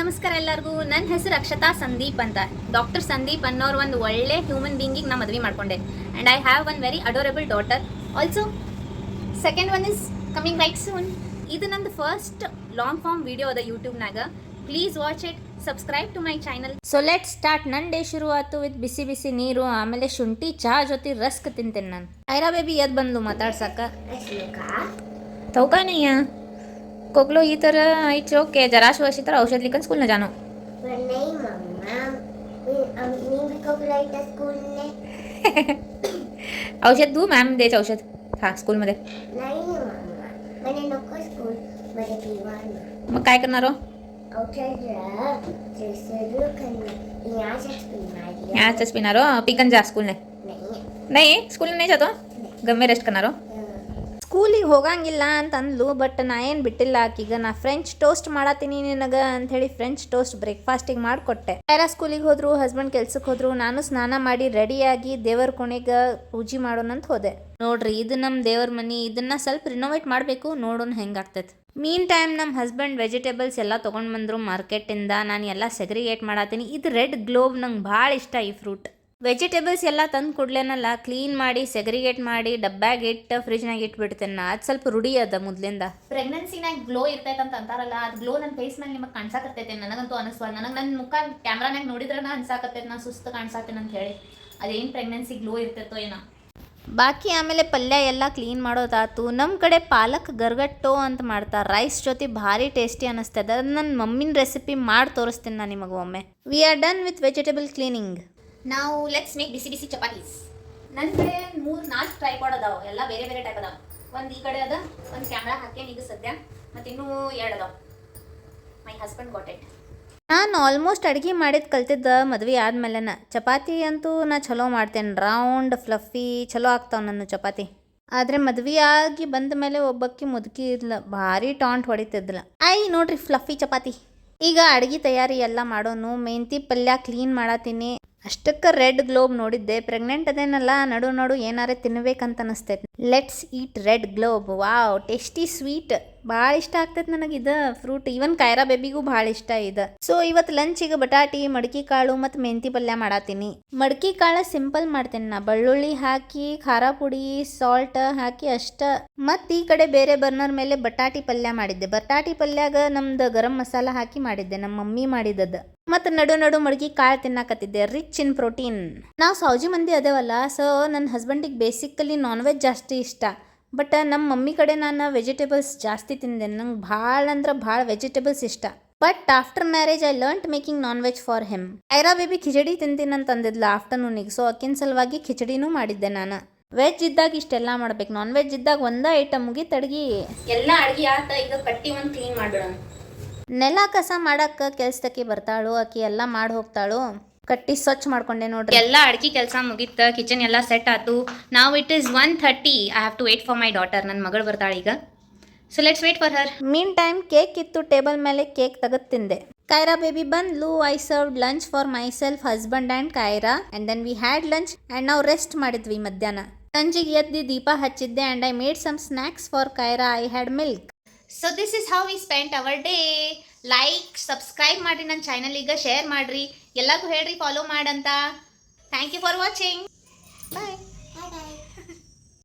ನಮಸ್ಕಾರ ಎಲ್ಲರಿಗೂ. ನನ್ನ ಹೆಸರು ಅಕ್ಷತಾ ಸಂದೀಪ್ ಅಂತ. ಡಾಕ್ಟರ್ ಸಂದೀಪ್ ಅನ್ನೋರು ಒಂದು ಒಳ್ಳೆ ಹ್ಯೂಮನ್ ಬೀಯಿಂಗಿಗೆ ನಾ ಮದುವೆ ಮಾಡ್ಕೊಂಡೆ. And I have one very adorable daughter also. Second one is coming right soon. ಇದು ನಂದು ಫಸ್ಟ್ ಲಾಂಗ್ ಫಾರ್ಮ್ ವಿಡಿಯೋ ಅದ ಯೂಟ್ಯೂಬ್ನಾಗ. Please watch it, subscribe to my channel. So let start. ನನ್ನ ಡೇ ಶುರು ಆಯ್ತು ವಿತ್ ಬಿಸಿ ಬಿಸಿ ನೀರು, ಆಮೇಲೆ ಶುಂಠಿ ಚಹಾ ಜೊತೆ ರಸ್ಕ್ ತಿಂತೇನೆ ನಾನು. ಐರಾ ಬೇಬಿ ಎದ್ದು ಬಂದು ಮಾತಾಡ್ಸಕ್ಕ ತೌಕಾನಯ್ಯ कोकलो ही तरह आई चो के जरा शो अशी तरह औषध लिखन स्कूल न जानो पर नहीं मम्मा अम्मी भी कोकला इटा स्कूल ने औषध दू मॅम देच औषध हा स्कूल मध्ये नाही मम्मा मैंने नको स्कूल मध्ये पीवाना मग काय करणार हो औषध जैसे खाना यहाँ से पिनारो पिकन जा स्कूल ने नहीं स्कूल नहीं जातो घर में रेस्ट करनारो ಸ್ಕೂಲಿಗೆ ಹೋಗಂಗಿಲ್ಲ ಅಂತ ಅಂದ್ಲು. ಬಟ್ ನಾ ಏನು ಬಿಟ್ಟಿಲ್ಲ ಆಕಿಗ. ನಾ ಫ್ರೆಂಚ್ ಟೋಸ್ಟ್ ಮಾಡತ್ತೀನಿ ನಿನಗೆ ಅಂಥೇಳಿ ಫ್ರೆಂಚ್ ಟೋಸ್ಟ್ ಬ್ರೇಕ್ಫಾಸ್ಟಿಗೆ ಮಾಡಿಕೊಟ್ಟೆ. ಯಾರ ಸ್ಕೂಲಿಗೆ ಹೋದ್ರು, ಹಸ್ಬೆಂಡ್ ಕೆಲ್ಸಕ್ಕೆ ಹೋದ್ರು, ನಾನು ಸ್ನಾನ ಮಾಡಿ ರೆಡಿಯಾಗಿ ದೇವರ ಕೋಣೆಗೆ ಪೂಜೆ ಮಾಡೋಣಂತ ಹೋದೆ. ನೋಡ್ರಿ, ಇದು ನಮ್ಮ ದೇವ್ರ ಮನೆ. ಇದನ್ನ ಸ್ವಲ್ಪ ರಿನೋವೇಟ್ ಮಾಡಬೇಕು, ನೋಡೋಣ ಹೆಂಗಾಗ್ತೈತೆ. ಮೀನ್ ಟೈಮ್ ನಮ್ಮ ಹಸ್ಬೆಂಡ್ ವೆಜಿಟೇಬಲ್ಸ್ ಎಲ್ಲ ತೊಗೊಂಡು ಬಂದರು ಮಾರ್ಕೆಟಿಂದ. ನಾನು ಎಲ್ಲ ಸೆಗ್ರಿಗೇಟ್ ಮಾಡತ್ತೀನಿ. ಇದು ರೆಡ್ ಗ್ಲೋಬ್, ನಂಗೆ ಭಾಳ ಇಷ್ಟ ಈ ಫ್ರೂಟ್. ವೆಜಿಟೇಬಲ್ಸ್ ಎಲ್ಲ ತಂದು ಕೊಡ್ಲೇನಲ್ಲ ಕ್ಲೀನ್ ಮಾಡಿ ಸೆಗ್ರಿಗೇಟ್ ಮಾಡಿ ಡಬ್ಬ್ಯಾಗ ಇಟ್ಟು ಫ್ರಿಜ್ನಾಗ ಇಟ್ಬಿಡ್ತೇನೆ ನಾ. ಅದು ಸ್ವಲ್ಪ ರೂಢಿ ಅದ ಮೊದಲಿಂದ. ಪ್ರೆಗ್ನೆನ್ಸಿನಾಗ ಗ್ಲೋ ಇರ್ತೈತೆ ಅಂತ ಅಂತಾರಲ್ಲ, ಅದು ಗ್ಲೋ ನನ್ನ ಫೇಸ್ ಮೇಲೆ ನಿಮಗೆ ಕಾಣಿಸಾಕತ್ತೈತೆ. ನನಗಂತೂ ಅನಿಸ್ಬಾರ್ದು. ನನಗೆ ನನ್ನ ಮುಖ ಕ್ಯಾಮ್ರಾನಾಗ ನೋಡಿದ್ರೆ ಅನ್ಸಾಕತ್ತೈತೆ ನಾ ಸುಸ್ತು ಕಾಣಿಸಾತೇನೆ ಅಂತ ಹೇಳಿ. ಅದೇನು ಪ್ರೆಗ್ನೆನ್ಸಿ ಗ್ಲೋ ಇರ್ತೈತೋ ಏನೋ. ಬಾಕಿ ಆಮೇಲೆ ಪಲ್ಯ ಎಲ್ಲ ಕ್ಲೀನ್ ಮಾಡೋದಾತು. ನಮ್ಮ ಕಡೆ ಪಾಲಕ್ ಗರ್ಗಟ್ಟೋ ಅಂತ ಮಾಡ್ತಾರೆ, ರೈಸ್ ಜೊತೆ ಭಾರಿ ಟೇಸ್ಟಿ ಅನ್ನಿಸ್ತದೆ. ಅದು ನನ್ನ ಮಮ್ಮಿನ ರೆಸಿಪಿ ಮಾಡಿ ತೋರಿಸ್ತೀನಿ ನಾನು ನಿಮಗೆ ಒಮ್ಮೆ. We are done with vegetable cleaning. ನಾವು ಲೆಟ್ಸ್ ಮೇಕ್ ಬಿಸಿ ಬಿಸಿ ಚಪಾತೀಸ್. ನನ್ನ ಕಡೆ 3-4 ಟ್ರೈಪಾಡ್ ಅದಾವ, ಎಲ್ಲ ಬೇರೆ ಬೇರೆ ಟೈಪ್ ಅದಾವ. ಒಂದು ಈ ಕಡೆ ಅದ, ಒಂದು ಕ್ಯಾಮ್ರಾ ಹಾಕೇನು ಈಗ ಸದ್ಯ, ಮತ್ತು ಇನ್ನೂ 2 ಅದಾವ. My husband got it. ನಾನು ಆಲ್ಮೋಸ್ಟ್ ಅಡುಗೆ ಮಾಡಿದ್ದು ಕಲ್ತಿದ್ದ ಮದುವೆ ಆದಮೇಲೆನ. ಚಪಾತಿ ಅಂತೂ ನಾ ಚಲೋ ಮಾಡ್ತೇನೆ, ರೌಂಡ್ ಫ್ಲಫಿ ಚಲೋ ಆಗ್ತಾವೆ ನನ್ನ ಚಪಾತಿ. ಆದರೆ ಮದುವೆ ಆಗಿ ಬಂದ ಮೇಲೆ ಒಬ್ಬಕ್ಕಿ ಮುದುಕಿ ಇರ್ಲ, ಭಾರಿ ಟಾಂಟ್ ಹೊಡಿತಿದ್ಲ. ನೋಡ್ರಿ ಫ್ಲಫಿ ಚಪಾತಿ. ಈಗ ಅಡುಗೆ ತಯಾರಿ ಎಲ್ಲ ಮಾಡೋನು. ಮೆಂತಿ ಪಲ್ಯ ಕ್ಲೀನ್ ಮಾಡತ್ತೀನಿ. ಅಷ್ಟಕ್ಕೆ ರೆಡ್ ಗ್ಲೋಬ್ ನೋಡಿದ್ದೆ. ಪ್ರೆಗ್ನೆಂಟ್ ಅದೇನಲ್ಲ, ನಡು ಏನಾರೇ ತಿನ್ಬೇಕಂತ ಅನಿಸ್ತೈತೆ. Let's eat red globe. Wow, tasty sweet. ಭಾಳ ಇಷ್ಟ ಆಗ್ತೈತೆ ನನಗೆ ಇದು ಫ್ರೂಟ್. ಈವನ್ ಕೈರಾ ಬೇಬಿಗೂ ಭಾಳ ಇಷ್ಟ ಇದೆ. ಸೊ ಇವತ್ತು ಲಂಚಿಗೆ ಬಟಾಟಿ, ಮಡಕಿ ಕಾಳು ಮತ್ತು ಮೆಂತಿ ಪಲ್ಯ ಮಾಡತ್ತೀನಿ. ಮಡಕಿ ಕಾಳು ಸಿಂಪಲ್ ಮಾಡ್ತೇನೆ ನಾ. ಬೆಳ್ಳುಳ್ಳಿ ಹಾಕಿ, ಖಾರ ಪುಡಿ, ಸಾಲ್ಟ್ ಹಾಕಿ ಅಷ್ಟ. ಮತ್ತು ಈ ಕಡೆ ಬೇರೆ ಬರ್ನರ್ ಮೇಲೆ ಬಟಾಟಿ ಪಲ್ಯ ಮಾಡಿದ್ದೆ. ಬಟಾಟಿ ಪಲ್ಯಾಗ ನಮ್ದು ಗರಂ ಮಸಾಲ ಹಾಕಿ ಮಾಡಿದ್ದೆ, ನಮ್ಮ ಮಮ್ಮಿ ಮಾಡಿದ್ದದು. ಮತ್ತು ನಡು ಮಡಗಿ ಕಾಳು ತಿನ್ನಾಕತ್ತಿದ್ದೆ, ರಿಚ್ ಇನ್ ಪ್ರೋಟೀನ್. ನಾವು ಸೌಜಿ ಮಂದಿ ಅದೇವಲ್ಲ, ಸೊ ನನ್ನ ಹಸ್ಬೆಂಡಿಗೆ ಬೇಸಿಕಲಿ ನಾನ್ ವೆಜ್ ಜಾಸ್ತಿ ಇಷ್ಟ. ಬಟ್ ನಮ್ಮ ಮಮ್ಮಿ ಕಡೆ ನಾನು ವೆಜಿಟೇಬಲ್ಸ್ ಜಾಸ್ತಿ ತಿಂದೆ. ನಂಗೆ ಭಾಳ ಅಂದ್ರೆ ಭಾಳ ವೆಜಿಟೇಬಲ್ಸ್ ಇಷ್ಟ. But after marriage I learnt making non veg for him. Aira baby khichdi ತಿಂತೀನಿ ಅಂತ ಅಂದಿದ್ಲ ಆಫ್ಟರ್ನೂನಿಗೆ. ಸೊ ಅಕ್ಕಿನ ಸಲುವಾಗಿ ಖಿಚಡಿನೂ ಮಾಡಿದ್ದೆ ನಾನು. ವೆಜ್ ಇದ್ದಾಗ ಇಷ್ಟೆಲ್ಲ ಮಾಡ್ಬೇಕು, ನಾನ್ ವೆಜ್ ಇದ್ದಾಗ ಒಂದೇ ಐಟಮ್ ಮುಗಿತು ಅಡ್ಗೆ. ಎಲ್ಲ ಅಡ್ಗೆ ಆತ. ಈಗ ಕಟ್ಟಿ ಒಂದು ಕ್ಲೀನ್ ಮಾಡ್ಬಿಡೋಣ. ನೆಲ ಕಸ ಮಾಡಕ್ಕೆ ಕೆಲ್ಸದಕ್ಕೆ ಬರ್ತಾಳು ಆಕಿ, ಎಲ್ಲ ಮಾಡಿ ಹೋಗ್ತಾಳು. ಕಟ್ಟಿ ಸ್ವಚ್ಛ ಮಾಡ್ಕೊಂಡೆ ನೋಡ್ರಿ. ಎಲ್ಲ ಅಡ್ಗೆ ಕೆಲಸ ಮುಗಿತ, ಕಿಚನ್ ಎಲ್ಲ ಸೆಟ್ ಆಯ್ತು. ನಾವು it is 1:30. I have to wait for my daughter. ನನ್ನ ಮಗಳು ಬರ್ತಾಳೆ ಈಗ. So let's wait for her. Mean time cake ಇತ್ತು ಟೇಬಲ್ ಮೇಲೆ, ಕೇಕ್ ತೆಗೆದು ತಿಂದೆ. ಕೈರಾ ಬೇಬಿ ಬಂದ್ಲು. I served lunch for myself, husband and Kaira. And then we had lunch and ನಾವು ರೆಸ್ಟ್ ಮಾಡಿದ್ವಿ ಮಧ್ಯಾಹ್ನ. ಸಂಜೆಗೆ ಎದ್ದು ದೀಪ ಹಚ್ಚಿದ್ದೆ. And I made some snacks for Kaira. I had milk. So this is how we spent our day. Like, subscribe ಮಾಡಿರಿ ನನ್ನ ಚಾನಲಿಗೆ, ಶೇರ್ ಮಾಡಿರಿ, ಎಲ್ಲರಿಗೂ ಹೇಳ್ರಿ ಫಾಲೋ ಮಾಡಂತ. Thank you for watching. Bye.